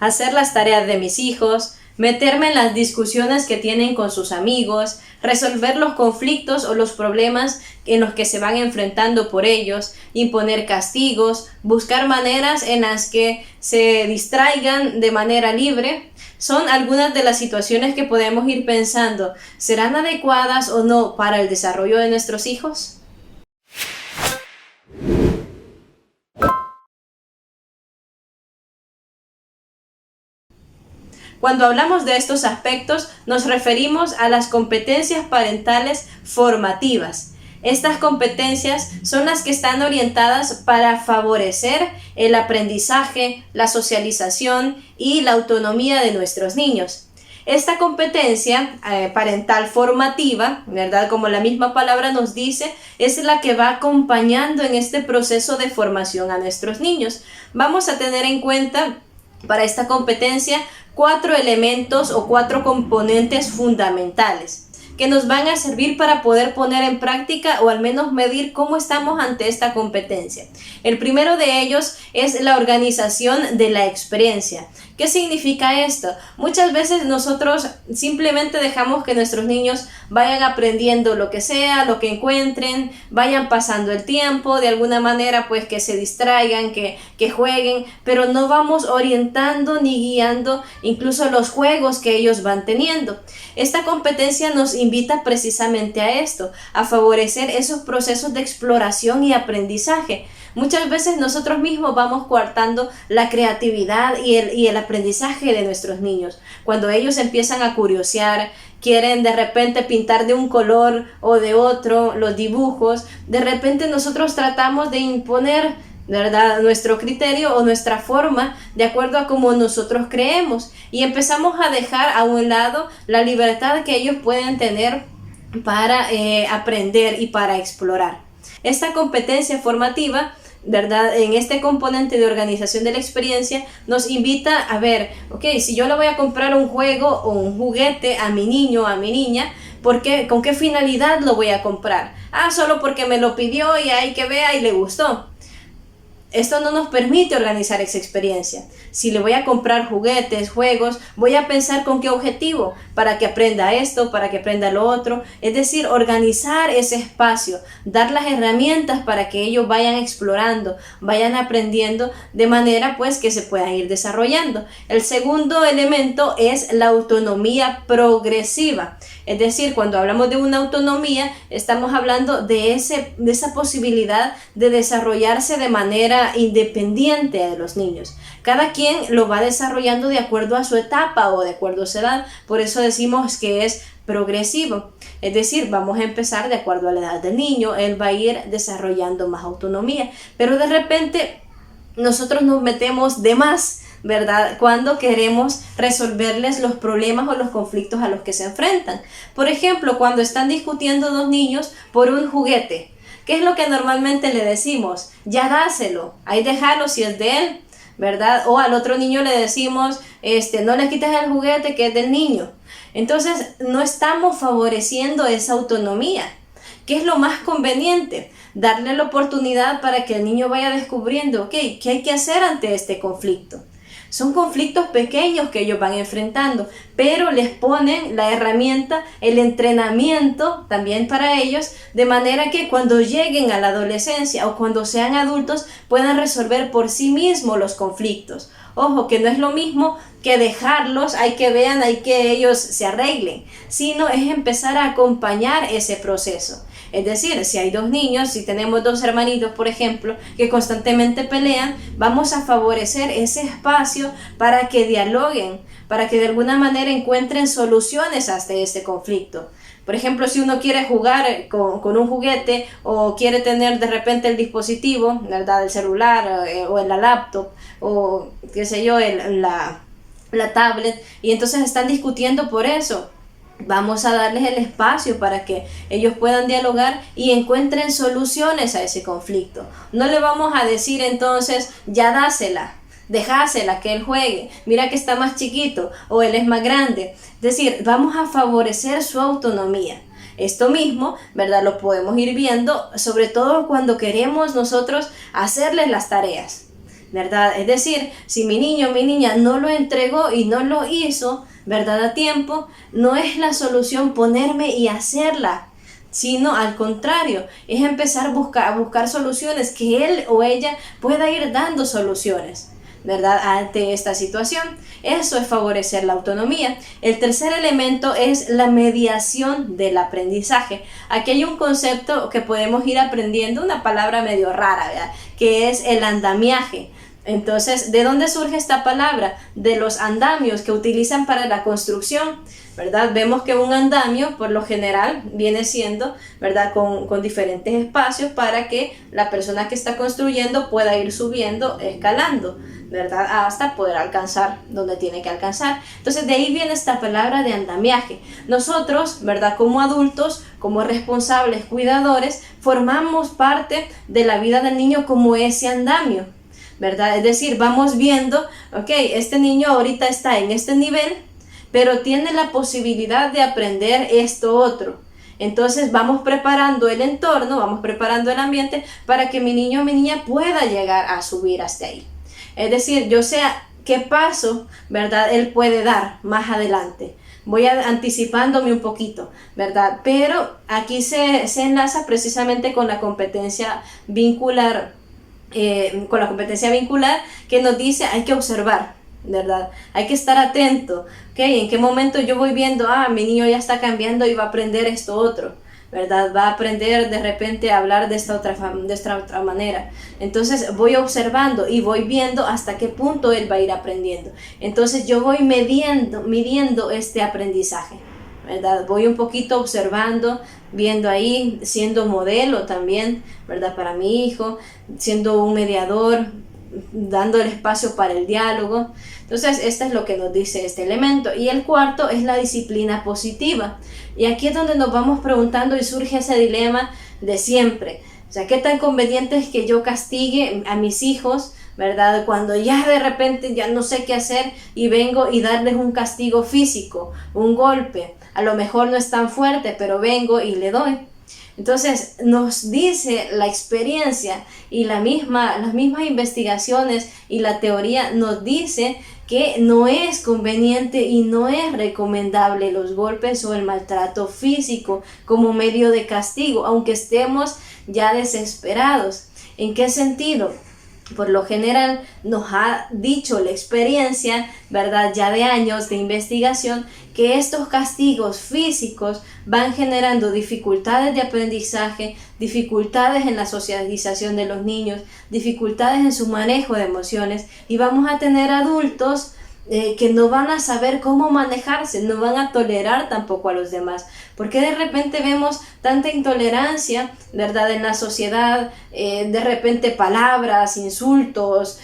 hacer las tareas de mis hijos, meterme en las discusiones que tienen con sus amigos, resolver los conflictos o los problemas en los que se van enfrentando por ellos, imponer castigos, buscar maneras en las que se distraigan de manera libre. Son algunas de las situaciones que podemos ir pensando, ¿serán adecuadas o no para el desarrollo de nuestros hijos? Cuando hablamos de estos aspectos, nos referimos a las competencias parentales formativas. Estas competencias son las que están orientadas para favorecer el aprendizaje, la socialización y la autonomía de nuestros niños. Esta competencia parental formativa, ¿verdad? Como la misma palabra nos dice, es la que va acompañando en este proceso de formación a nuestros niños. Vamos a tener en cuenta para esta competencia 4 elementos o 4 componentes fundamentales que nos van a servir para poder poner en práctica o al menos medir cómo estamos ante esta competencia. El primero de ellos es la organización de la experiencia. ¿Qué significa esto? Muchas veces nosotros simplemente dejamos que nuestros niños vayan aprendiendo lo que sea, lo que encuentren, vayan pasando el tiempo, de alguna manera pues que se distraigan, que jueguen, pero no vamos orientando ni guiando incluso los juegos que ellos van teniendo. Esta competencia nos invita precisamente a esto, a favorecer esos procesos de exploración y aprendizaje. Muchas veces nosotros mismos vamos coartando la creatividad y el aprendizaje de nuestros niños. Cuando ellos empiezan a curiosear, quieren de repente pintar de un color o de otro los dibujos, de repente nosotros tratamos de imponer, ¿verdad?, nuestro criterio o nuestra forma de acuerdo a como nosotros creemos y empezamos a dejar a un lado la libertad que ellos pueden tener para aprender y para explorar. Esta competencia formativa, ¿verdad?, en este componente de organización de la experiencia nos invita a ver, ok, si yo le voy a comprar un juego o un juguete a mi niño o a mi niña, ¿por qué? ¿Con qué finalidad lo voy a comprar? Solo porque me lo pidió y hay que vea y le gustó. Esto no nos permite organizar esa experiencia. Si le voy a comprar juguetes, juegos, voy a pensar con qué objetivo, para que aprenda esto, para que aprenda lo otro. Es decir, organizar ese espacio, dar las herramientas para que ellos vayan explorando, vayan aprendiendo de manera pues que se puedan ir desarrollando. El segundo elemento es la autonomía progresiva. Es decir, cuando hablamos de una autonomía, estamos hablando de esa posibilidad de desarrollarse de manera independiente de los niños. Cada quien lo va desarrollando de acuerdo a su etapa o de acuerdo a su edad, por eso decimos que es progresivo. Es decir, vamos a empezar de acuerdo a la edad del niño, él va a ir desarrollando más autonomía, pero de repente nosotros nos metemos de más, ¿verdad?, cuando queremos resolverles los problemas o los conflictos a los que se enfrentan. Por ejemplo, cuando están discutiendo dos niños por un juguete, ¿qué es lo que normalmente le decimos? Ya dáselo, ahí déjalo si es de él, ¿verdad? O al otro niño le decimos, no le quites el juguete que es del niño. Entonces, no estamos favoreciendo esa autonomía. ¿Qué es lo más conveniente? Darle la oportunidad para que el niño vaya descubriendo, ok, ¿qué hay que hacer ante este conflicto? Son conflictos pequeños que ellos van enfrentando, pero les ponen la herramienta, el entrenamiento también para ellos, de manera que cuando lleguen a la adolescencia o cuando sean adultos puedan resolver por sí mismos los conflictos. Ojo, que no es lo mismo que dejarlos, hay que ellos se arreglen, sino es empezar a acompañar ese proceso. Es decir, si hay dos niños, si tenemos dos hermanitos, por ejemplo, que constantemente pelean, vamos a favorecer ese espacio para que dialoguen, para que de alguna manera encuentren soluciones hasta este conflicto. Por ejemplo, si uno quiere jugar con un juguete o quiere tener de repente el dispositivo, ¿verdad?, el celular o la laptop o qué sé yo, la tablet, y entonces están discutiendo por eso. Vamos a darles el espacio para que ellos puedan dialogar y encuentren soluciones a ese conflicto. No le vamos a decir entonces, ya dásela, dejásela que él juegue, mira que está más chiquito o él es más grande. Es decir, vamos a favorecer su autonomía. Esto mismo, ¿verdad?, lo podemos ir viendo, sobre todo cuando queremos nosotros hacerles las tareas. ¿verdad? Es decir, si mi niño o mi niña no lo entregó y no lo hizo, ¿verdad? A tiempo, no es la solución ponerme y hacerla, sino al contrario, es empezar a buscar soluciones, que él o ella pueda ir dando soluciones, ¿verdad? Ante esta situación. Eso es favorecer la autonomía. El tercer elemento es la mediación del aprendizaje. Aquí hay un concepto que podemos ir aprendiendo, una palabra medio rara, ¿verdad? Que es el andamiaje. Entonces, ¿de dónde surge esta palabra? De los andamios que utilizan para la construcción, ¿verdad? Vemos que un andamio, por lo general, viene siendo, ¿verdad? Con diferentes espacios para que la persona que está construyendo pueda ir subiendo, escalando, ¿verdad? Hasta poder alcanzar donde tiene que alcanzar. Entonces, de ahí viene esta palabra de andamiaje. Nosotros, ¿verdad? Como adultos, como responsables, cuidadores, formamos parte de la vida del niño como ese andamio, ¿verdad? Es decir, vamos viendo, ok, este niño ahorita está en este nivel, pero tiene la posibilidad de aprender esto otro. Entonces vamos preparando el entorno, vamos preparando el ambiente para que mi niño o mi niña pueda llegar a subir hasta ahí. Es decir, yo sé qué paso, ¿verdad? Él puede dar más adelante. Voy anticipándome un poquito, ¿verdad? Pero aquí se enlaza precisamente con la competencia vincular, que nos dice hay que observar, ¿verdad? Hay que estar atento, ¿ok? En qué momento yo voy viendo, mi niño ya está cambiando y va a aprender esto otro, ¿verdad? Va a aprender de repente a hablar de esta otra manera. Entonces voy observando y voy viendo hasta qué punto él va a ir aprendiendo. Entonces yo voy midiendo este aprendizaje, ¿verdad? Voy un poquito observando, viendo ahí, siendo modelo también, ¿verdad? Para mi hijo, siendo un mediador, dando el espacio para el diálogo. Entonces, esto es lo que nos dice este elemento. Y el cuarto es la disciplina positiva. Y aquí es donde nos vamos preguntando y surge ese dilema de siempre. O sea, ¿qué tan conveniente es que yo castigue a mis hijos, ¿verdad? Cuando ya de repente ya no sé qué hacer y vengo y darles un castigo físico, un golpe. A lo mejor no es tan fuerte, pero vengo y le doy. Entonces nos dice la experiencia y las mismas investigaciones y la teoría nos dice que no es conveniente y no es recomendable los golpes o el maltrato físico como medio de castigo, aunque estemos ya desesperados. ¿En qué sentido? Por lo general nos ha dicho la experiencia, ¿verdad? Ya de años de investigación, que estos castigos físicos van generando dificultades de aprendizaje, dificultades en la socialización de los niños, dificultades en su manejo de emociones, y vamos a tener adultos que no van a saber cómo manejarse, no van a tolerar tampoco a los demás. Porque de repente vemos tanta intolerancia, ¿verdad? En la sociedad, de repente palabras, insultos,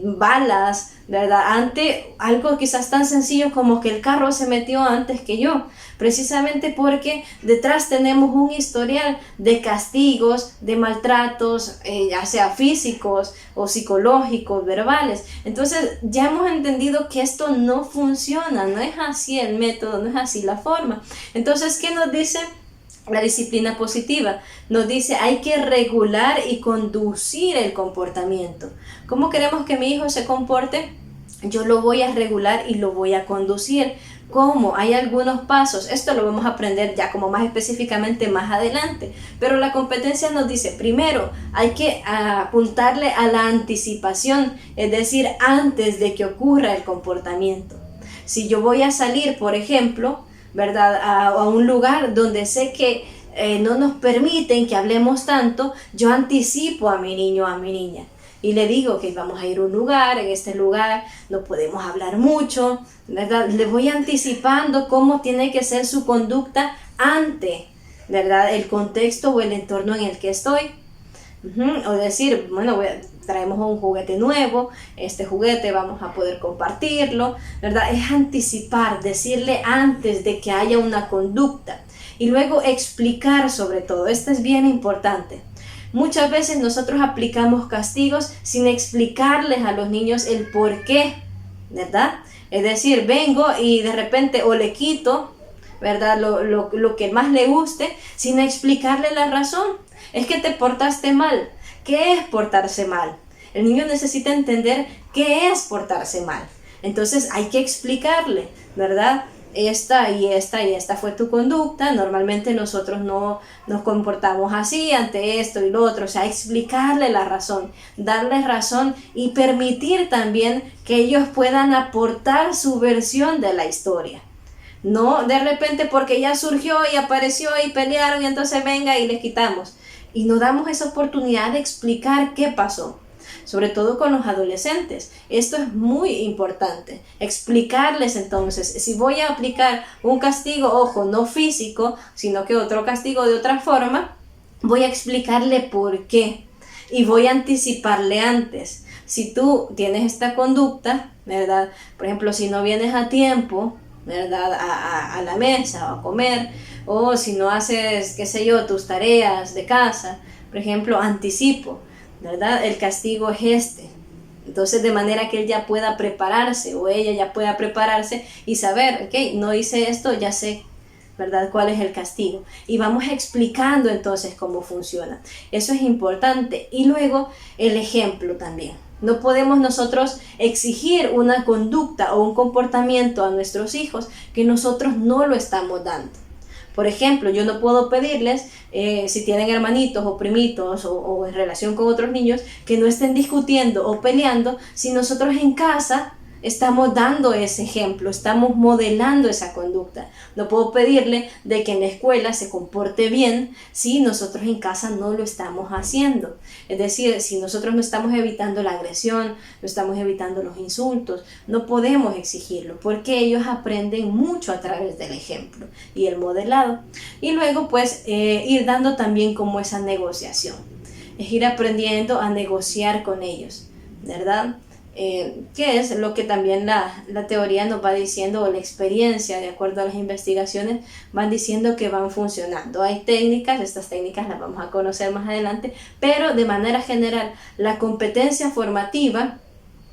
balas, ¿verdad? Ante algo quizás tan sencillo como que el carro se metió antes que yo, precisamente porque detrás tenemos un historial de castigos, de maltratos, ya sea físicos o psicológicos, verbales. Entonces ya hemos entendido que esto no funciona, no es así el método, no es así la forma. Entonces, ¿qué nos dice la disciplina positiva? Nos dice hay que regular y conducir el comportamiento. ¿Cómo queremos que mi hijo se comporte? Yo lo voy a regular y lo voy a conducir. ¿Cómo? Hay algunos pasos. Esto lo vamos a aprender ya como más específicamente más adelante. Pero la competencia nos dice, primero, hay que apuntarle a la anticipación, es decir, antes de que ocurra el comportamiento. Si yo voy a salir, por ejemplo, ¿verdad? A un lugar donde sé que no nos permiten que hablemos tanto, yo anticipo a mi niño o a mi niña y le digo que vamos a ir a un lugar, en este lugar no podemos hablar mucho, ¿verdad? Le voy anticipando cómo tiene que ser su conducta ante, ¿verdad? El contexto o el entorno en el que estoy. O decir, bueno, traemos un juguete nuevo, este juguete vamos a poder compartirlo, ¿verdad? Es anticipar, decirle antes de que haya una conducta y luego explicar sobre todo. Esto es bien importante. Muchas veces nosotros aplicamos castigos sin explicarles a los niños el por qué, ¿verdad? Es decir, vengo y de repente o le quito, ¿verdad? Lo que más le guste sin explicarle la razón. Es que te portaste mal. ¿Qué es portarse mal? El niño necesita entender qué es portarse mal. Entonces hay que explicarle, ¿verdad? Esta y esta y esta fue tu conducta, normalmente nosotros no nos comportamos así ante esto y lo otro, o sea, explicarle la razón, darles razón y permitir también que ellos puedan aportar su versión de la historia. No de repente porque ya surgió y apareció y pelearon y entonces venga y les quitamos. Y no damos esa oportunidad de explicar qué pasó. Sobre todo con los adolescentes. Esto es muy importante. Explicarles entonces, si voy a aplicar un castigo, ojo, no físico, sino que otro castigo de otra forma, voy a explicarle por qué. Y voy a anticiparle antes. Si tú tienes esta conducta, ¿verdad? Por ejemplo, si no vienes a tiempo, ¿verdad? A la mesa o a comer, o si no haces, qué sé yo, tus tareas de casa, por ejemplo, anticipo, ¿verdad? El castigo es este. Entonces, de manera que él ya pueda prepararse o ella ya pueda prepararse y saber, ok, no hice esto, ya sé, ¿verdad? ¿Cuál es el castigo? Y vamos explicando entonces cómo funciona. Eso es importante. Y luego, el ejemplo también. No podemos nosotros exigir una conducta o un comportamiento a nuestros hijos que nosotros no lo estamos dando. Por ejemplo, yo no puedo pedirles, si tienen hermanitos o primitos o en relación con otros niños, que no estén discutiendo o peleando si nosotros en casa estamos dando ese ejemplo, estamos modelando esa conducta. No puedo pedirle de que en la escuela se comporte bien si nosotros en casa no lo estamos haciendo. Es decir, si nosotros no estamos evitando la agresión, no estamos evitando los insultos, no podemos exigirlo porque ellos aprenden mucho a través del ejemplo y el modelado. Y luego pues ir dando también como esa negociación. Es ir aprendiendo a negociar con ellos, ¿verdad? Que es lo que también la teoría nos va diciendo, o la experiencia, de acuerdo a las investigaciones, van diciendo que van funcionando. Hay técnicas, estas técnicas las vamos a conocer más adelante, pero de manera general, la competencia formativa,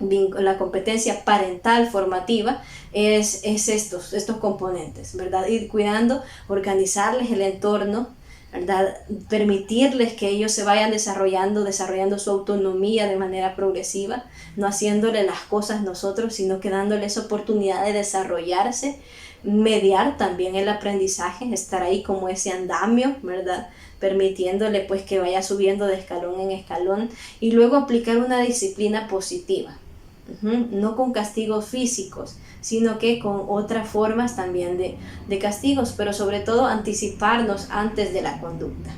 la competencia parental formativa, es estos componentes, ¿verdad? Ir cuidando, organizarles el entorno, ¿verdad? Permitirles que ellos se vayan desarrollando su autonomía de manera progresiva, no haciéndole las cosas nosotros, sino que dándoles oportunidad de desarrollarse, mediar también el aprendizaje, estar ahí como ese andamio, ¿verdad? Permitiéndole pues que vaya subiendo de escalón en escalón y luego aplicar una disciplina positiva. No con castigos físicos, sino que con otras formas también de castigos, pero sobre todo anticiparnos antes de la conducta.